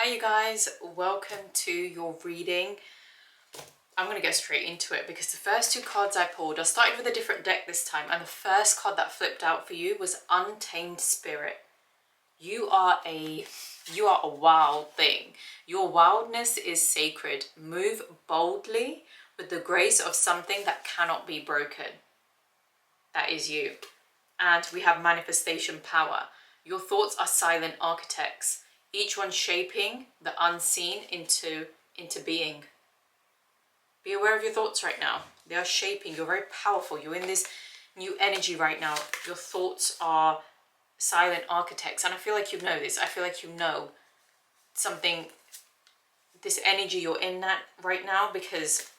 Hi you guys, welcome to your reading. I'm going to get straight into it because the first two cards I pulled, I started with a different deck this time, and the first card that flipped out for you was Untamed Spirit. You are a wild thing. Your wildness is sacred. Move boldly with the grace of something that cannot be broken. That is you. And we have manifestation power. Your thoughts are silent architects, each one shaping the unseen into being. Be aware of your thoughts right now. They are shaping. You're very powerful. You're in this new energy right now. Your thoughts are silent architects. And I feel like you know this. I feel like you know something, this energy you're in that right now, because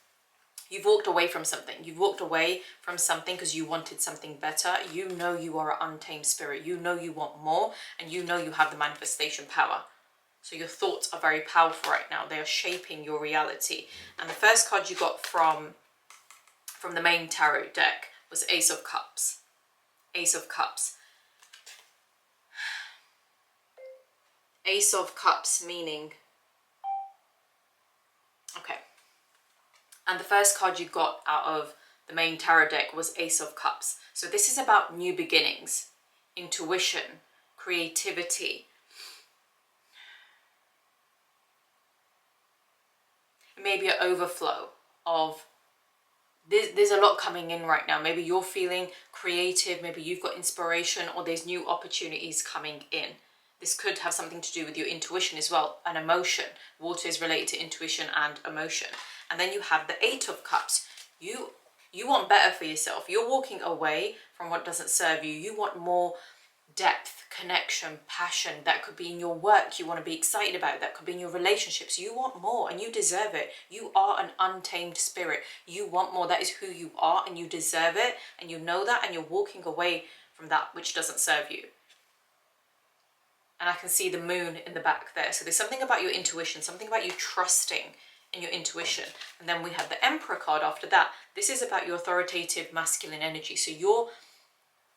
you've walked away from something. You've walked away from something because you wanted something better. You know you are an untamed spirit. You know you want more, and you know you have the manifestation power. So your thoughts are very powerful right now. They are shaping your reality. And the first card you got from the main tarot deck was Ace of Cups. Ace of Cups. Ace of Cups meaning... Okay. And the first card you got out of the main tarot deck was Ace of Cups. So this is about new beginnings, intuition, creativity. Maybe an overflow of... There's a lot coming in right now. Maybe you're feeling creative, maybe you've got inspiration, or there's new opportunities coming in. This could have something to do with your intuition as well, an emotion. Water is related to intuition and emotion. And then you have the Eight of Cups. You want better for yourself. You're walking away from what doesn't serve you. You want more depth, connection, passion. That could be in your work you want to be excited about. That could be in your relationships. You want more and you deserve it. You are an untamed spirit. You want more. That is who you are, and you deserve it. And you know that, and you're walking away from that which doesn't serve you. And I can see the moon in the back there. So there's something about your intuition, something about you trusting in your intuition. And then we have the Emperor card after that. This is about your authoritative masculine energy. So you're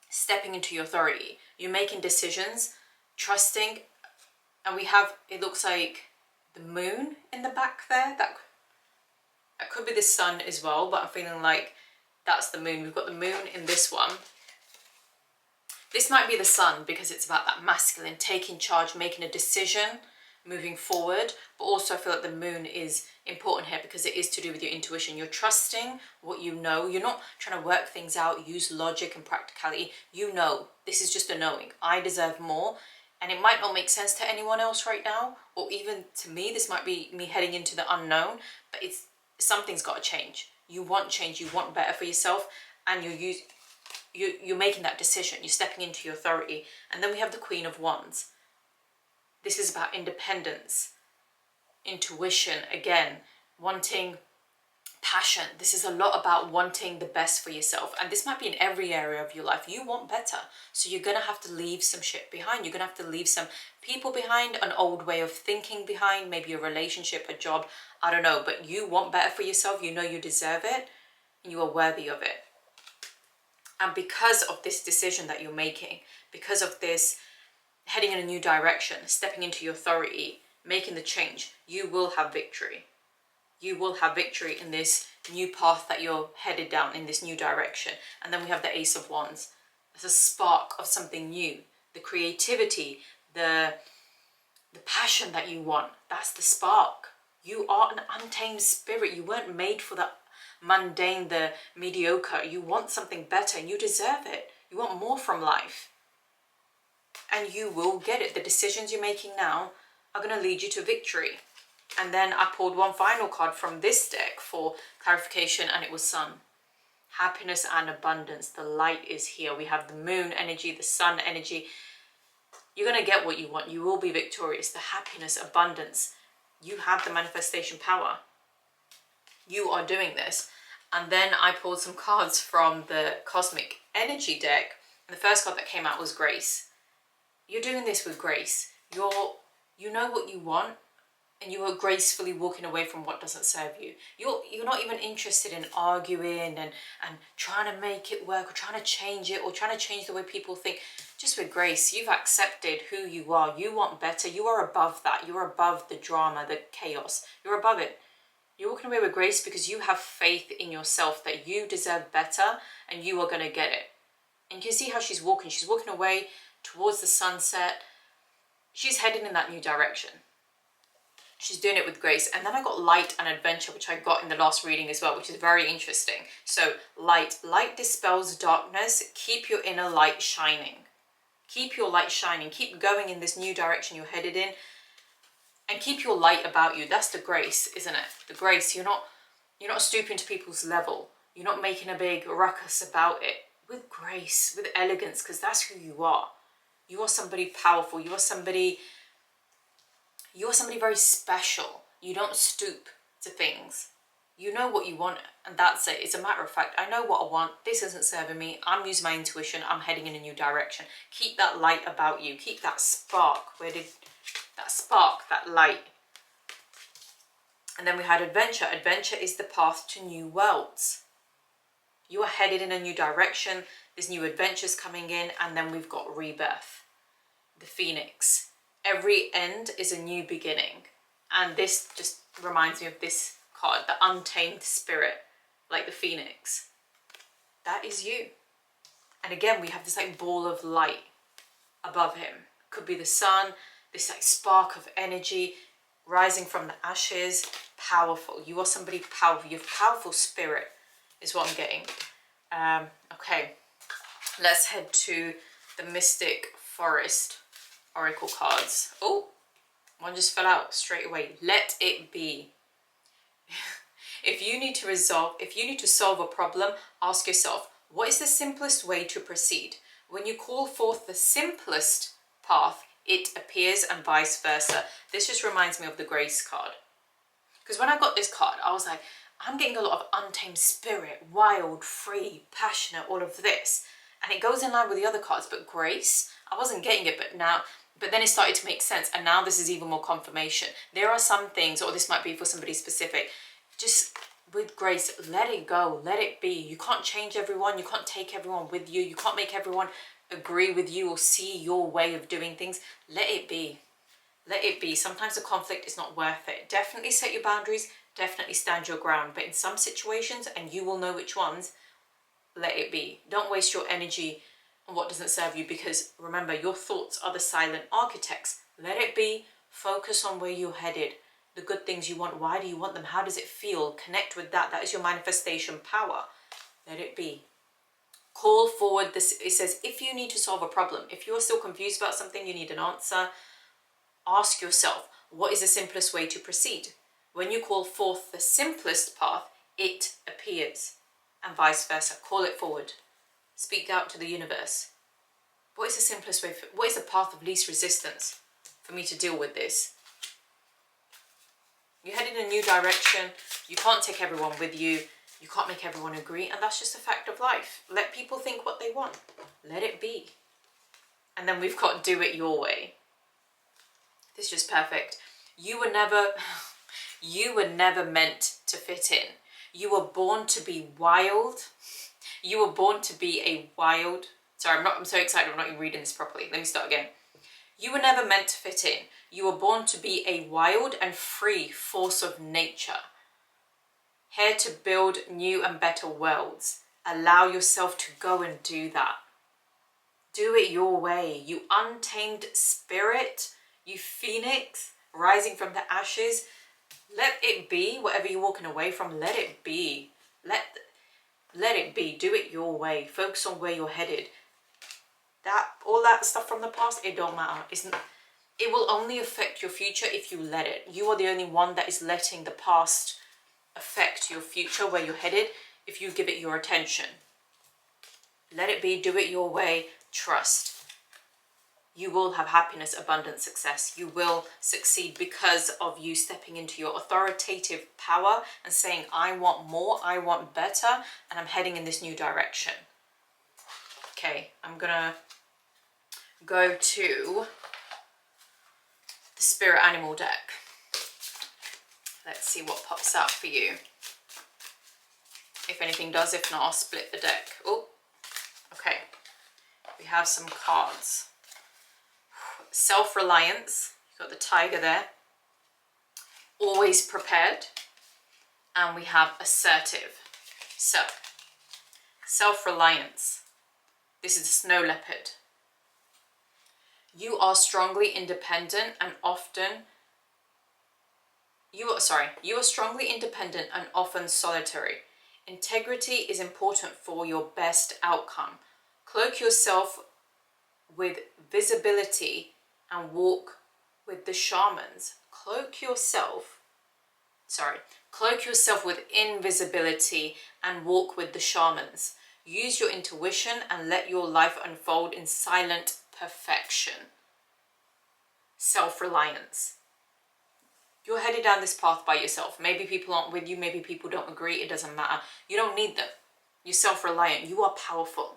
stepping into your authority. You're making decisions, trusting. And we have, it looks like the moon in the back there. That could be the sun as well, but I'm feeling like that's the moon. We've got the moon in this one. This might be the sun because it's about that masculine, taking charge, making a decision, moving forward. But also I feel like the moon is important here because it is to do with your intuition. You're trusting what you know. You're not trying to work things out, use logic and practicality. You know, this is just a knowing. I deserve more. And it might not make sense to anyone else right now, or even to me. This might be me heading into the unknown, but something's got to change. You want change, you want better for yourself, and you're making that decision. You're stepping into your authority. And then we have the Queen of Wands. This is about independence, intuition, again, wanting passion. This is a lot about wanting the best for yourself. And this might be in every area of your life. You want better. So you're going to have to leave some shit behind. You're going to have to leave some people behind, an old way of thinking behind, maybe a relationship, a job, I don't know. But you want better for yourself. You know you deserve it, and you are worthy of it. And because of this decision that you're making, because of this heading in a new direction, stepping into your authority, making the change, you will have victory. You will have victory in this new path that you're headed down, in this new direction. And then we have the Ace of Wands. There's a spark of something new. The creativity, the passion that you want, that's the spark. You are an untamed spirit. You weren't made for the mundane, the mediocre. You want something better, and you deserve it. You want more from life. And you will get it. The decisions you're making now are going to lead you to victory. And then I pulled one final card from this deck for clarification, and it was Sun. Happiness and abundance. The light is here. We have the moon energy, the sun energy. You're going to get what you want. You will be victorious. The happiness, abundance. You have the manifestation power. You are doing this. And then I pulled some cards from the cosmic energy deck. And the first card that came out was Grace. You're doing this with grace. You know what you want, and you are gracefully walking away from what doesn't serve you. You're not even interested in arguing and trying to make it work, or trying to change it, or trying to change the way people think. just with grace, you've accepted who you are. You want better. You are above that. You're above the drama, the chaos. You're above it. You're walking away with grace because you have faith in yourself that you deserve better and you are going to get it. And you can see how she's walking. She's walking away towards the sunset. She's heading in that new direction. She's doing it with grace. And then I got light and adventure, which I got in the last reading as well, which is very interesting. So light dispels darkness. Keep your inner light shining. Keep your light shining. Keep going in this new direction you're headed in. And keep your light about you. That's the grace, isn't it? The grace. You're not stooping to people's level. You're not making a big ruckus about it. With grace, with elegance, because that's who you are. You are somebody powerful. You are somebody very special. You don't stoop to things. You know what you want, and that's it. It's a matter of fact. I know what I want. This isn't serving me. I'm using my intuition. I'm heading in a new direction. Keep that light about you. Keep that spark. Where did that spark, that light? And then we had adventure. Adventure is the path to new worlds. You are headed in a new direction. There's new adventures coming in. And then we've got rebirth. The phoenix. Every end is a new beginning. And this just reminds me of this card. The untamed spirit. Like the phoenix. That is you. And again, we have this like ball of light above him. Could be the sun. This like spark of energy rising from the ashes. Powerful. You are somebody powerful. You have powerful spirit is what I'm getting. Okay. Let's head to the Mystic Forest Oracle cards. Oh, one just fell out straight away. Let it be. If you need to solve a problem, ask yourself, what is the simplest way to proceed? When you call forth the simplest path, it appears, and vice versa. This just reminds me of the Grace card. Because when I got this card, I was like, I'm getting a lot of untamed spirit, wild, free, passionate, all of this. And it goes in line with the other cards, but Grace, I wasn't getting it, but then it started to make sense. And now this is even more confirmation. There are some things, or this might be for somebody specific, just with Grace, let it go, let it be. You can't change everyone. You can't take everyone with you. You can't make everyone agree with you or see your way of doing things. Let it be. Let it be. Sometimes the conflict is not worth it. Definitely set your boundaries. Definitely stand your ground. But in some situations, and you will know which ones, let it be. Don't waste your energy on what doesn't serve you, because remember, your thoughts are the silent architects. Let it be. Focus on where you're headed. The good things you want. Why do you want them? How does it feel? Connect with that. That is your manifestation power. Let it be. Call forward this. It says, if you need to solve a problem, if you are still confused about something, you need an answer, ask yourself, what is the simplest way to proceed? When you call forth the simplest path, it appears, and vice versa. Call it forward. Speak out to the universe. What is the simplest way? What is the path of least resistance for me to deal with this? You're heading in a new direction. You can't take everyone with you. You can't make everyone agree, and that's just a fact of life. Let people think what they want. Let it be. And then we've got do it your way. This is just perfect. You were never meant to fit in. You were born to be wild. You were born to be a wild. Sorry, I'm so excited. I'm not even reading this properly. Let me start again. You were never meant to fit in. You were born to be a wild and free force of nature. Here to build new and better worlds. Allow yourself to go and do that. Do it your way. You untamed spirit, you phoenix rising from the ashes. Let it be. Whatever you're walking away from, let it be. Let it be. Do it your way. Focus on where you're headed. All that stuff from the past, it don't matter. It will only affect your future if you let it. You are the only one that is letting the past affect your future, where you're headed, if you give it your attention. Let it be. Do it your way. Trust. You will have happiness, abundance, success. You will succeed because of you stepping into your authoritative power and saying, I want more, I want better, and I'm heading in this new direction. Okay, I'm gonna go to the Spirit Animal deck. Let's see what pops out for you. If anything does, if not, I'll split the deck. Oh, okay. We have some cards. Self-reliance. You've got the tiger there. Always prepared. And we have assertive. So, self-reliance. This is the snow leopard. You are strongly independent and often... You are strongly independent and often solitary. Integrity is important for your best outcome. Cloak yourself with visibility and walk with the shamans. Cloak yourself with invisibility and walk with the shamans. Use your intuition and let your life unfold in silent perfection. Self-reliance. You're headed down this path by yourself. Maybe people aren't with you, maybe people don't agree, it doesn't matter. You don't need them. You're self-reliant, you are powerful.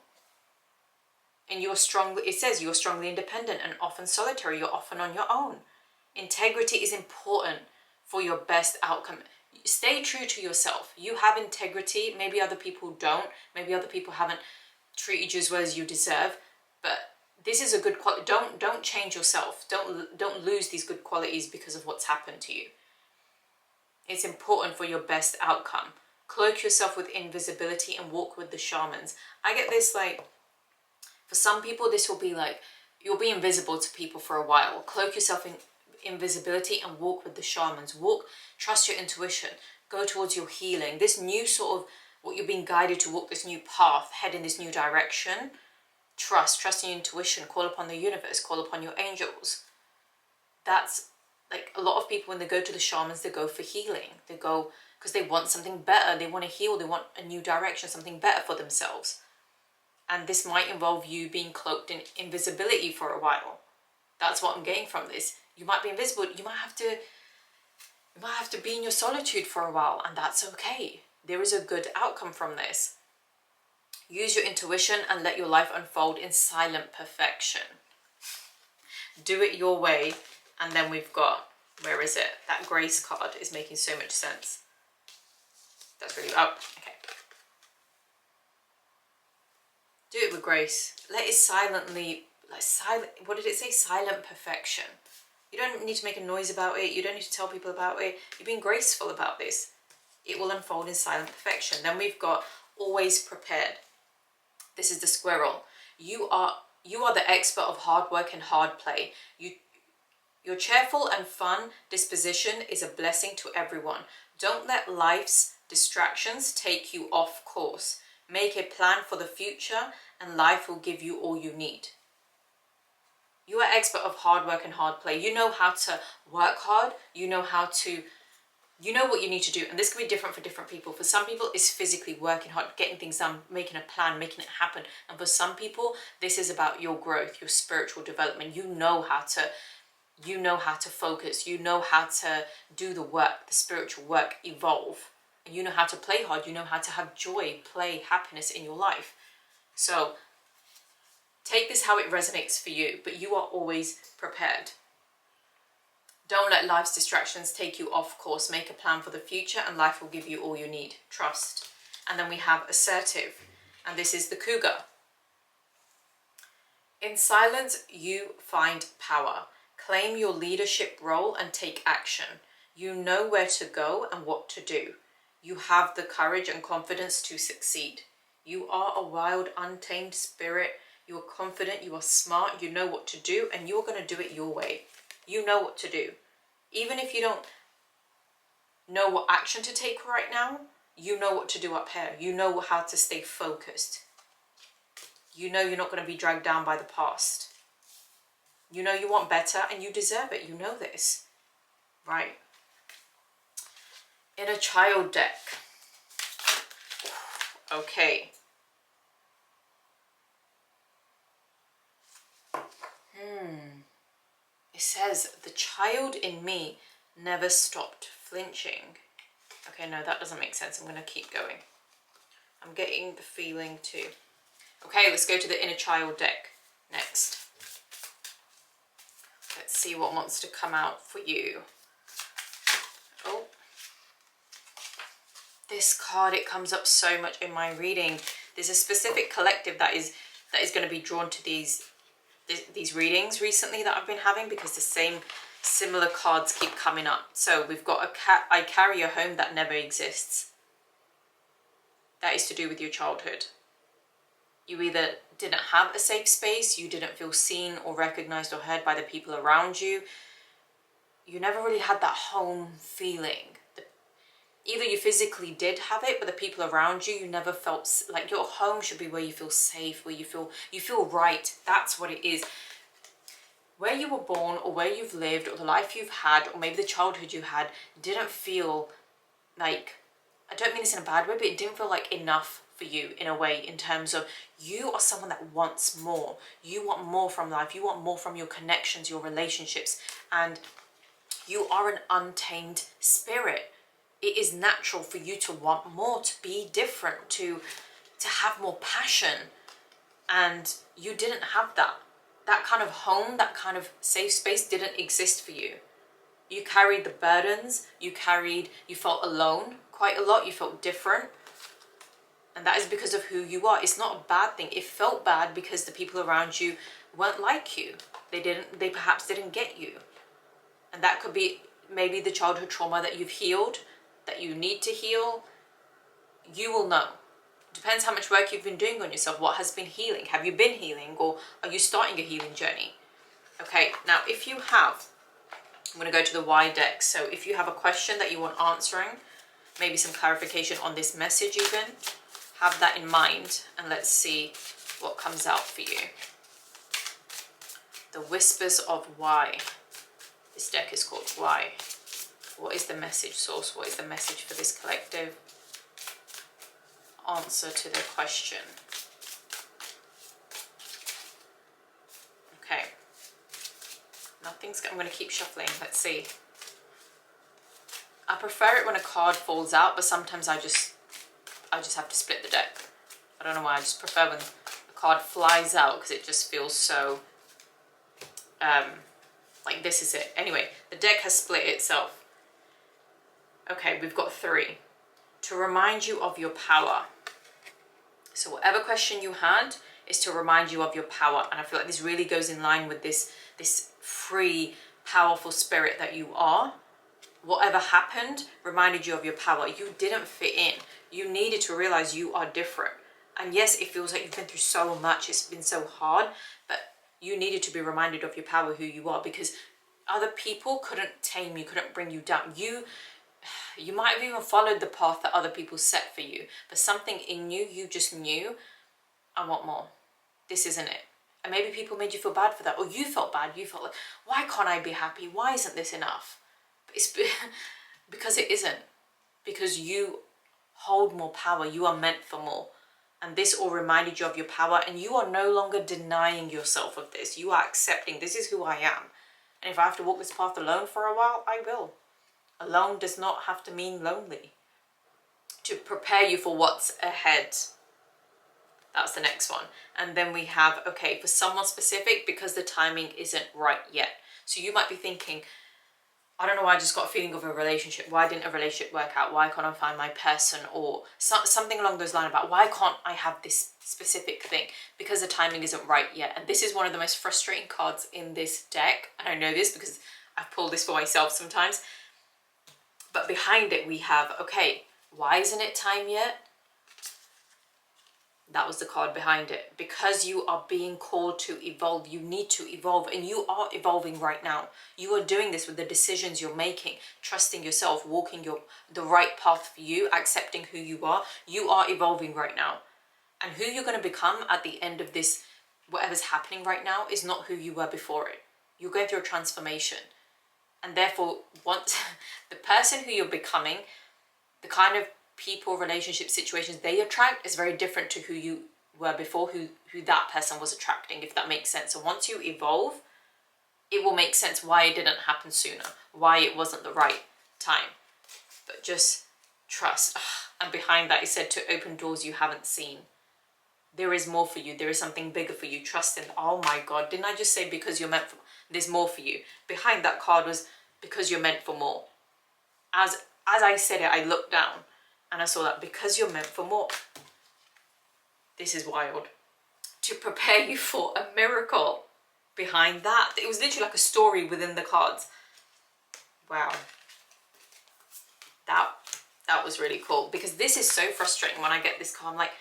And it says you're strongly independent and often solitary, you're often on your own. Integrity is important for your best outcome. Stay true to yourself. You have integrity, maybe other people don't, maybe other people haven't treated you as well as you deserve, but this is a good quality. Don't change yourself. Don't lose these good qualities because of what's happened to you. It's important for your best outcome. Cloak yourself with invisibility and walk with the shamans. I get this, like, for some people this will be like, you'll be invisible to people for a while. Cloak yourself in invisibility and walk with the shamans. Trust your intuition. Go towards your healing. This new sort of, what you're being guided to walk, this new path, head in this new direction. Trust your intuition, call upon the universe, call upon your angels. That's like a lot of people when they go to the shamans, they go for healing. They go because they want something better, they want to heal, they want a new direction, something better for themselves. And this might involve you being cloaked in invisibility for a while. That's what I'm getting from this. You might be invisible, you might have to be in your solitude for a while, and that's okay. There is a good outcome from this. Use your intuition and let your life unfold in silent perfection. Do it your way. And then we've got, where is it? That grace card is making so much sense. That's really, okay. Do it with grace. Let it silently, what did it say? Silent perfection. You don't need to make a noise about it. You don't need to tell people about it. You're being graceful about this. It will unfold in silent perfection. Then we've got always prepared. This is the squirrel. You are the expert of hard work and hard play. Your cheerful and fun disposition is a blessing to everyone. Don't let life's distractions take you off course. Make a plan for the future and life will give you all you need. You are expert of hard work and hard play. You know how to work hard. You know what you need to do. And this can be different for different people. For some people, it's physically working hard, getting things done, making a plan, making it happen. And for some people, this is about your growth, your spiritual development. You know how to focus. You know how to do the work, the spiritual work, evolve. And you know how to play hard. You know how to have joy, play, happiness in your life. So take this how it resonates for you, but you are always prepared. Don't let life's distractions take you off course. Make a plan for the future and life will give you all you need. Trust. And then we have assertive. And this is the cougar. In silence, you find power. Claim your leadership role and take action. You know where to go and what to do. You have the courage and confidence to succeed. You are a wild, untamed spirit. You are confident, you are smart, you know what to do, and you're going to do it your way. You know what to do. Even if you don't know what action to take right now, you know what to do up here. You know how to stay focused. You know you're not going to be dragged down by the past. You know you want better and you deserve it. You know this. Right. Inner child deck. Okay. It says, the child in me never stopped flinching. Okay, no, that doesn't make sense. I'm going to keep going. I'm getting the feeling too. Okay, let's go to the inner child deck next. Let's see what wants to come out for you. Oh. This card, it comes up so much in my reading. There's a specific collective that is that is going to be drawn to these readings recently that I've been having, because the similar cards keep coming up. So we've got I carry a home that never exists. That is to do with your childhood. You either didn't have a safe space, you didn't feel seen or recognized or heard by the people around you. You never really had that home feeling. Either you physically did have it, but the people around you, you never felt like your home should be where you feel safe, where you feel right. That's what it is. Where you were born, or where you've lived, or the life you've had, or maybe the childhood you had, didn't feel like, I don't mean this in a bad way, but it didn't feel like enough for you in a way, in terms of you are someone that wants more. You want more from life. You want more from your connections, your relationships, and you are an untamed spirit. It is natural for you to want more, to be different, to have more passion. And you didn't have that. That kind of home, that kind of safe space didn't exist for you. You carried the burdens, you felt alone quite a lot, you felt different. And that is because of who you are. It's not a bad thing. It felt bad because the people around you weren't like you. They perhaps didn't get you. And that could be maybe the childhood trauma that you've healed, that you need to heal. You will know. Depends how much work you've been doing on yourself. What has been healing? Have you been healing, or are you starting a healing journey? Okay, now if you have, I'm going to go to the Y deck. So if you have a question that you want answering, maybe some clarification on this message even, have that in mind, and let's see what comes out for you. The Whispers of Y. This deck is called Y. What is the message, source? What is the message for this collective? Answer to the question. Okay. I'm going to keep shuffling. Let's see. I prefer it when a card falls out, but sometimes I just have to split the deck. I don't know why. I just prefer when a card flies out, because it just feels so like this is it. Anyway, the deck has split itself. Okay, we've got 3. To remind you of your power. So whatever question you had is to remind you of your power. And I feel like this really goes in line with this free, powerful spirit that you are. Whatever happened reminded you of your power. You didn't fit in. You needed to realize you are different. And yes, it feels like you've been through so much. It's been so hard. But you needed to be reminded of your power, who you are. Because other people couldn't tame you, couldn't bring you down. You might have even followed the path that other people set for you, but something in you, you just knew, I want more. This isn't it. And maybe people made you feel bad for that, or you felt bad. You felt like, why can't I be happy? Why isn't this enough? But it's because it isn't. Because you hold more power. You are meant for more. And this all reminded you of your power, and you are no longer denying yourself of this. You are accepting, this is who I am. And if I have to walk this path alone for a while, I will. Alone does not have to mean lonely. To prepare you for what's ahead. That's the next one. And then we have, okay, for someone specific, because the timing isn't right yet. So you might be thinking, I don't know why I just got a feeling of a relationship. Why didn't a relationship work out? Why can't I find my person? Or something along those lines about why can't I have this specific thing? Because the timing isn't right yet. And this is one of the most frustrating cards in this deck. And I know this because I've pulled this for myself sometimes. But behind it we have, okay, why isn't it time yet? That was the card behind it. Because you are being called to evolve. You need to evolve. And you are evolving right now. You are doing this with the decisions you're making. Trusting yourself. Walking the right path for you. Accepting who you are. You are evolving right now. And who you're going to become at the end of this, whatever's happening right now, is not who you were before it. You're going through a transformation. And therefore, once the person who you're becoming, the kind of people, relationships, situations they attract is very different to who you were before, who that person was attracting, if that makes sense. So once you evolve, it will make sense why it didn't happen sooner, why it wasn't the right time. But just trust. And behind that, it said to open doors you haven't seen. There is more for you. There is something bigger for you. Trust in. Oh my God, didn't I just say because you're meant for, there's more for you? Behind that card was because you're meant for more. As I said it, I looked down and I saw that because you're meant for more. This is wild. to prepare you for a miracle behind that. It was literally like a story within the cards. Wow. That was really cool, because this is so frustrating when I get this card. I'm like,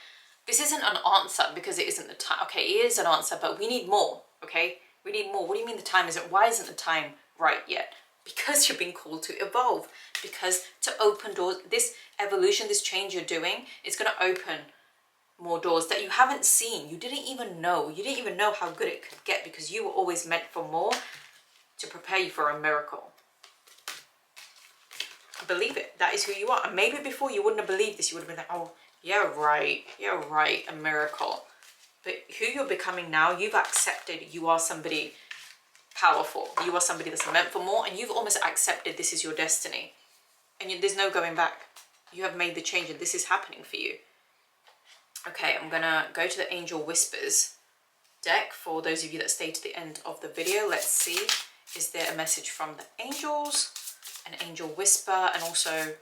this isn't an answer because it isn't the time. Okay, it is an answer, but we need more, okay? We need more. What do you mean the time isn't? Why isn't the time right yet? Because you're being called to evolve, because to open doors, this evolution, this change you're doing, it's going to open more doors that you haven't seen. You didn't even know. You didn't even know how good it could get, because you were always meant for more, to prepare you for a miracle. Believe it. That is who you are. And maybe before you wouldn't have believed this. You would have been like, oh, yeah, right. Yeah, right. A miracle. But who you're becoming now, you've accepted you are somebody powerful. You are somebody that's meant for more. And you've almost accepted this is your destiny. And there's no going back. You have made the change and this is happening for you. Okay, I'm going to go to the Angel Whispers deck for those of you that stay to the end of the video. Let's see. Is there a message from the angels? An angel whisper, and also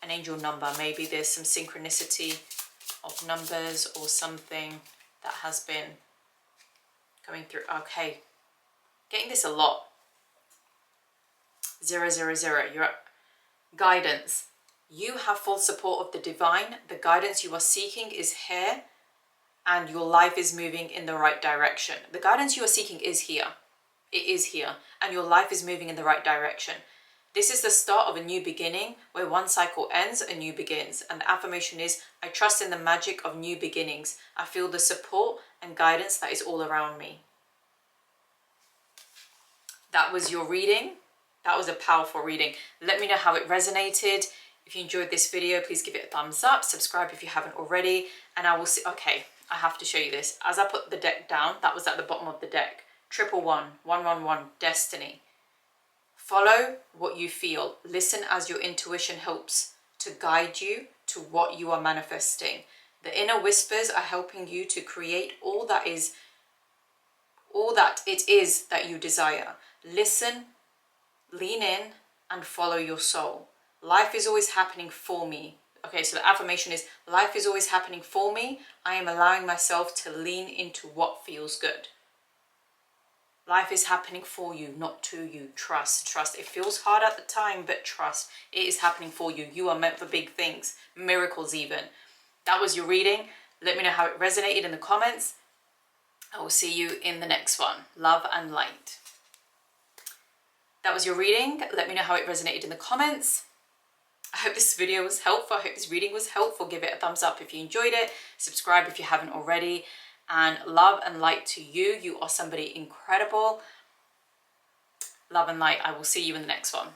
an angel number. Maybe there's some synchronicity of numbers or something that has been coming through. Okay, getting this a lot. 000, your guidance. You have full support of the divine. The guidance you are seeking is here, and your life is moving in the right direction. The guidance you are seeking is here. It is here, and your life is moving in the right direction. This is the start of a new beginning, where one cycle ends, a new begins. And the affirmation is, I trust in the magic of new beginnings. I feel the support and guidance that is all around me. That was your reading. That was a powerful reading. Let me know how it resonated. If you enjoyed this video, please give it a thumbs up. Subscribe if you haven't already. And I will see, okay, I have to show you this. As I put the deck down, that was at the bottom of the deck. 111, 111, destiny. Follow what you feel. Listen as your intuition helps to guide you to what you are manifesting. The inner whispers are helping you to create all that it is that you desire. Listen, lean in, and follow your soul. Life is always happening for me. Okay, so the affirmation is, life is always happening for me. I am allowing myself to lean into what feels good. Life is happening for you, not to you. Trust, trust. It feels hard at the time, but trust. It is happening for you. You are meant for big things, miracles even. That was your reading. Let me know how it resonated in the comments. I will see you in the next one. Love and light. That was your reading. Let me know how it resonated in the comments. I hope this video was helpful. I hope this reading was helpful. Give it a thumbs up if you enjoyed it. Subscribe if you haven't already. And love and light to you. You are somebody incredible. Love and light. I will see you in the next one.